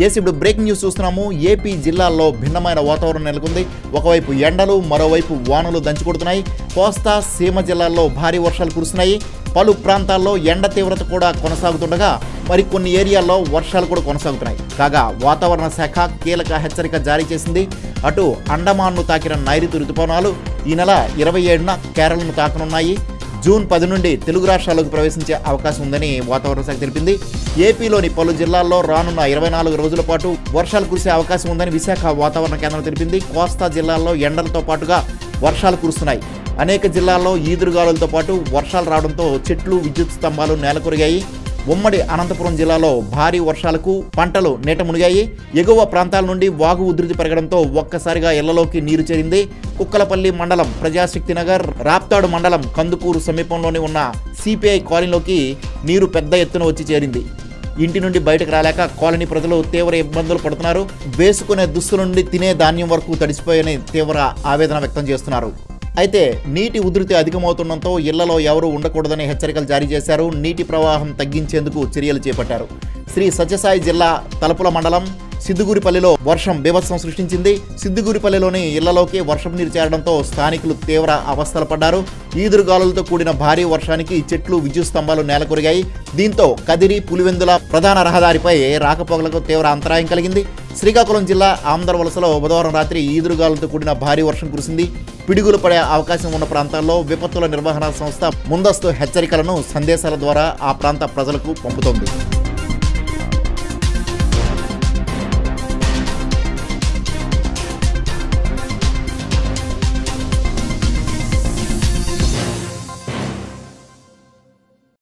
ఇప్పుడు breaking news చూస్తున్నాము. AP జిల్లాల్లో భిన్నమైన వాతావరణం నెలకొంది. ఒకవైపు ఎండలు, మరోవైపు వానలు దంచుకొడుతున్నాయి. కోస్తా, సీమ జిల్లాల్లో భారీ వర్షాలు కురుస్తున్నాయి. పలు ప్రాంతాల్లో ఎండ తీవ్రత కూడా కొనసాగుతుండగా మరికొన్ని ఏరియాల్లో వర్షాలు కూడా కొనసాగుతున్నాయి. కాగా వాతావరణ శాఖ కీలక హెచ్చరిక జారీ చేసింది. అటు అండమాన్ను తాకిన నైరుతి రుతుపవనాలు ఈ నెల 27న కేరళను తాకనున్నాయి. జూన్ 10 నుండి తెలుగు రాష్ట్రాల్లోకి ప్రవేశించే అవకాశం ఉందని వాతావరణ శాఖ తెలిపింది. ఏపీలోని పలు జిల్లాల్లో రానున్న 24 రోజుల పాటు వర్షాలు కురిసే అవకాశం ఉందని విశాఖ వాతావరణ కేంద్రం తెలిపింది. కోస్తా జిల్లాల్లో ఎండలతో పాటుగా వర్షాలు కురుస్తున్నాయి. అనేక జిల్లాల్లో ఈదురుగాలులతో పాటు వర్షాలు రావడంతో చెట్లు, విద్యుత్ స్తంభాలు నేలకొరిగాయి. ఉమ్మడి అనంతపురం జిల్లాలో భారీ వర్షాలకు పంటలు నీట మునిగాయి. ఎగువ ప్రాంతాల నుండి వాగు ఉధృతి పెరగడంతో ఒక్కసారిగా ఇళ్లలోకి నీరు చేరింది. కుక్కలపల్లి మండలం ప్రజాశక్తి నగర్, రాప్తాడు మండలం కందుకూరు సమీపంలోని ఉన్న సిపిఐ కాలనీలోకి నీరు పెద్ద ఎత్తున వచ్చి చేరింది. ఇంటి నుండి బయటకు రాలేక కాలనీ ప్రజలు తీవ్ర ఇబ్బందులు పడుతున్నారు. వేసుకునే దుస్తుల నుండి తినే ధాన్యం వరకు తడిసిపోయని తీవ్ర ఆవేదన వ్యక్తం చేస్తున్నారు. అయితే నీటి ఉధృతి అధికమవుతుండటంతో ఇళ్లలో ఎవరూ ఉండకూడదని హెచ్చరికలు జారీ చేశారు. నీటి ప్రవాహం తగ్గించేందుకు చర్యలు చేపట్టారు. శ్రీ సత్యసాయి జిల్లా తలపుల మండలం సిద్దుగురిపల్లిలో వర్షం బీభత్సం సృష్టించింది. సిద్దుగురిపల్లిలోని ఇళ్లలోకి వర్షం నీరు చేరడంతో స్థానికులు తీవ్ర అవస్థలు పడ్డారు. ఈదురుగాలులతో కూడిన భారీ వర్షానికి చెట్లు, విద్యుత్ స్తంభాలు నేలకొరిగాయి. దీంతో కదిరి, పులివెందుల ప్రధాన రహదారిపై రాకపోకలకు తీవ్ర అంతరాయం కలిగింది. శ్రీకాకుళం జిల్లా ఆంధ్రవలసలో బుధవారం రాత్రి ఈదురుగాలులతో కూడిన భారీ వర్షం కురిసింది. పిడుగులు పడే అవకాశం ఉన్న ప్రాంతాల్లో విపత్తుల నిర్వహణ సంస్థ ముందస్తు హెచ్చరికలను సందేశాల ద్వారా ఆ ప్రాంత ప్రజలకు పంపుతోంది.